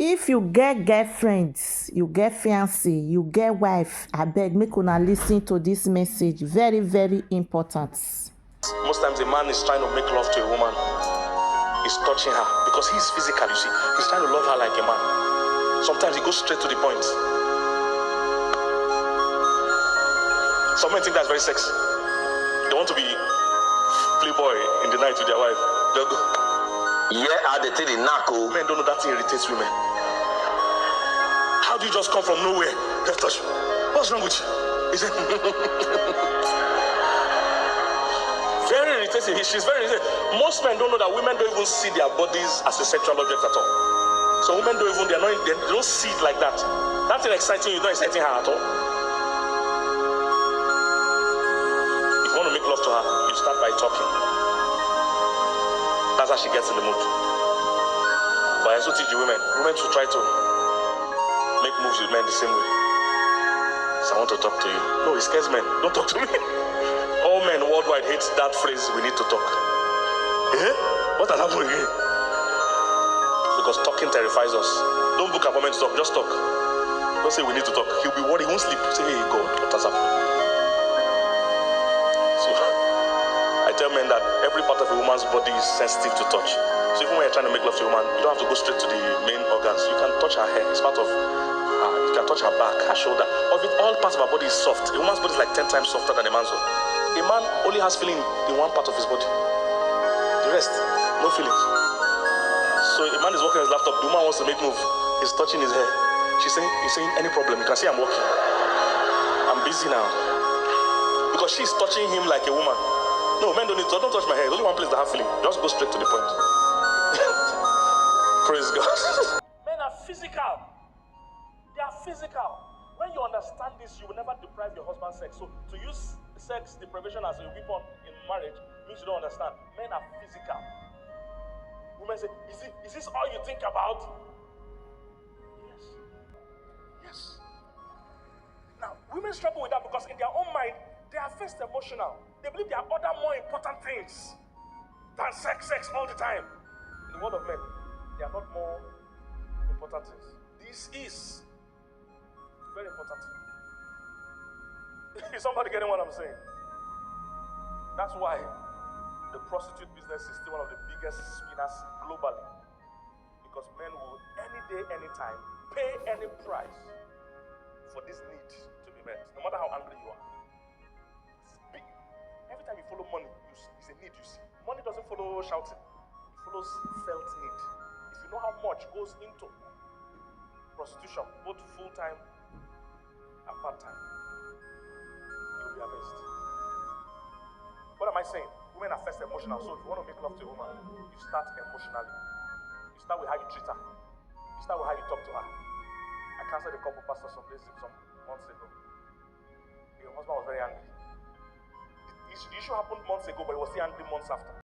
If you get girlfriends, you get fiancé, you get wife, abeg make una lis ten to this message. Very, very important. Most times a man is trying to make love to a woman. He's touching her because he's physical, you see. He's trying to love her like a man. Sometimes he goes straight to the point. Some men think that's very sexy. They want to be playboy in the night with their wife. They'll go. Yeah, I did the knuckle. Men don't know that thing irritates women. How do you just come from nowhere? Just touch. What's wrong with you? He said, very irritating. She's very irritating. Most men don't know that women don't even see their bodies as a sexual object at all. So women don't even, they don't see it like that. That thing exciting you, not exciting her at all. If you want to make love to her, you start by talking. That's how she gets in the mood. But I also teach you women should try to make moves with men the same way. So I want to talk to you. No, it scares men. Don't talk to me. All men worldwide hate that phrase, we need to talk. Eh? What has happened again? Because talking terrifies us. Don't book appointment to talk, just talk. Don't say we need to talk. He'll be worried, he won't sleep. Say, hey God, what has happened? So I tell men that every part of a woman's body is sensitive to touch. So even when you're trying to make love to a woman, you don't have to go straight to the main organs. You can touch her hair. It's part of you can touch her back, her shoulder. Of it, all parts of her body is soft. A woman's body is like 10 times softer than a man's one. A man only has feeling in one part of his body. The rest, no feelings. So a man is working on his laptop, the woman wants to make move. He's touching his hair. He's saying, any problem? You can see I'm working. I'm busy now. Because she's touching him like a woman. No, men don't touch my hair. There's only one place that have feeling. Just go straight to the point. Praise God. Men are physical. They are physical. When you understand this, you will never deprive your husband sex. So to use sex deprivation as a weapon in marriage means you don't understand. Men are physical. Women say, is this all you think about? Yes. Yes. Now, women struggle with that because in their own mind, they are first emotional. They believe there are other more important things than sex all the time. In the world of men, there are not more important things. This is very important. Is somebody getting what I'm saying? That's why the prostitute business is still one of the biggest spinners globally. Because men will any day, anytime, pay any price for this need to be met, no matter how angry you are. Every time you follow money, it's a need you see. Money doesn't follow shouting, it follows felt need. If you know how much goes into prostitution, both full-time and part-time, you'll be amazed. What am I saying? Women are first emotional, so if you want to make love to a woman, you start emotionally. You start with how you treat her. You start with how you talk to her. I counseled a couple pastors some months ago. Your husband was very angry. The issue happened months ago, but he was still angry months after.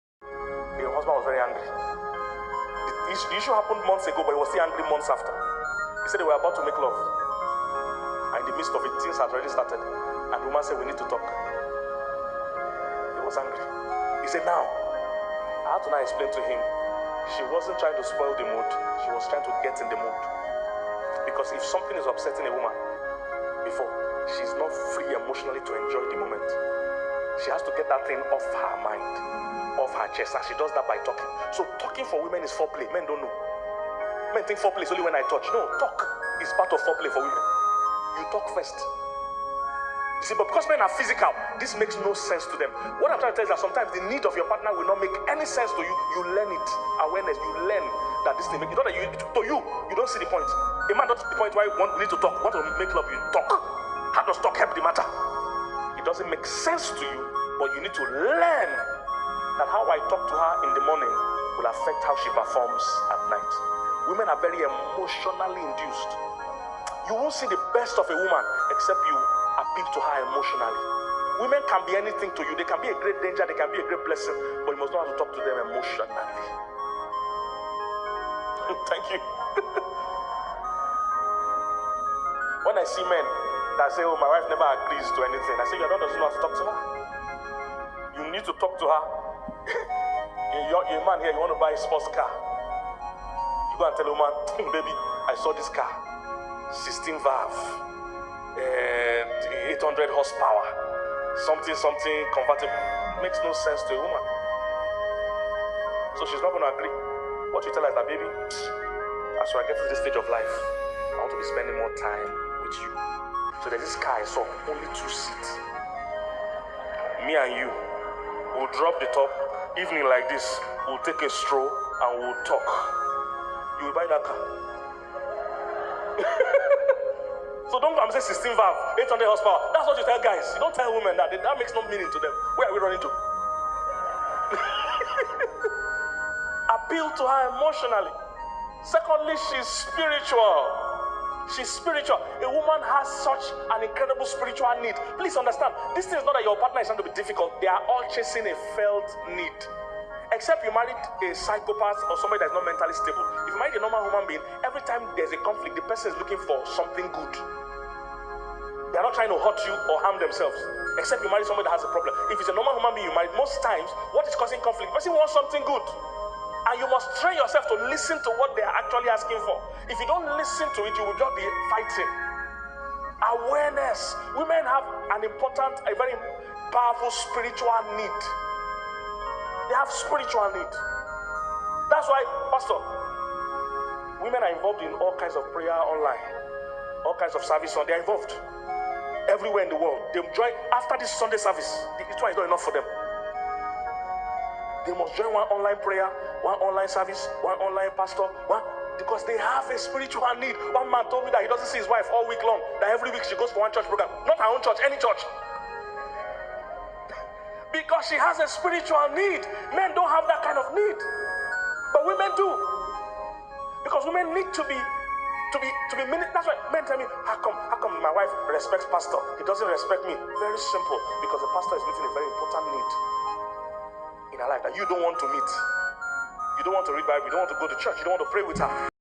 Your husband was very angry. The issue happened months ago, but he was still angry months after. He said they were about to make love. And in the midst of it, things had already started. And the woman said, we need to talk. He was angry. He said, now, I had to now explain to him, she wasn't trying to spoil the mood. She was trying to get in the mood. Because if something is upsetting a woman before, she's not free emotionally to enjoy the moment. She has to get that thing off her mind, off her chest, and she does that by talking. So talking for women is foreplay. Men don't know. Men think foreplay is only when I touch. No, talk is part of foreplay for women. You talk first. You see, but because men are physical, this makes no sense to them. What I'm trying to tell you is that sometimes the need of your partner will not make any sense to you. You learn it. Awareness. You learn that this thing, you know that to you don't see the point. A man doesn't see the point why we need to talk. Want to make love, you talk. How does talk help the matter? It doesn't make sense to you, but you need to learn that how I talk to her in the morning will affect how she performs at night. Women are very emotionally induced. You won't see the best of a woman except you appeal to her emotionally. Women can be anything to you. They can be a great danger, they can be a great blessing, but you must know how to talk to them emotionally. Thank you. When I see men that say, oh, my wife never agrees to anything, I say, you don't know how to talk to her. You need to talk to her. You're a man here, you want to buy a sports car. You go and tell a woman, baby, I I saw this car, 16 valve, 800 horsepower, something convertible. Makes no sense to a woman. So she's not going to agree. What you tell her is that, baby, as I get to this stage of life, I want to be spending more time with you. So there's this car I saw, only 2 seats. Me and you will drop the top, evening like this, we'll take a stroll and we'll talk. You will buy that car. So don't come and say 16 valve, 800 horsepower. That's what you tell guys. You don't tell women that. That makes no meaning to them. Where are we running to? Appeal to her emotionally. Secondly, she's spiritual. She's spiritual. A woman has such an incredible spiritual need. Please understand, this thing is not that your partner is going to be difficult. They are all chasing a felt need. Except you married a psychopath or somebody that's not mentally stable. If you married a normal human being, every time there's a conflict, the person is looking for something good. They're not trying to hurt you or harm themselves. Except you marry somebody that has a problem. If it's a normal human being you marry, most times, what is causing conflict? The person wants something good. And you must train yourself to listen to what they are actually asking for. If you don't listen to it, you will just be fighting. Awareness. Women have a very powerful spiritual need. They have spiritual need. That's why, Pastor, women are involved in all kinds of prayer online, all kinds of service. They're involved everywhere in the world. They join after this Sunday service. This one is not enough for them. They must join one online prayer, one online service, one online pastor, because they have a spiritual need. One man told me that he doesn't see his wife all week long, that every week she goes for one church program. Not her own church, any church. Because she has a spiritual need. Men don't have that kind of need. But women do. Because women need to be that's why men tell me, how come my wife respects pastor? He doesn't respect me. Very simple. Because the pastor is meeting a very important need in her life that you don't want to meet. You don't want to read Bible, you don't want to go to church, you don't want to pray with her.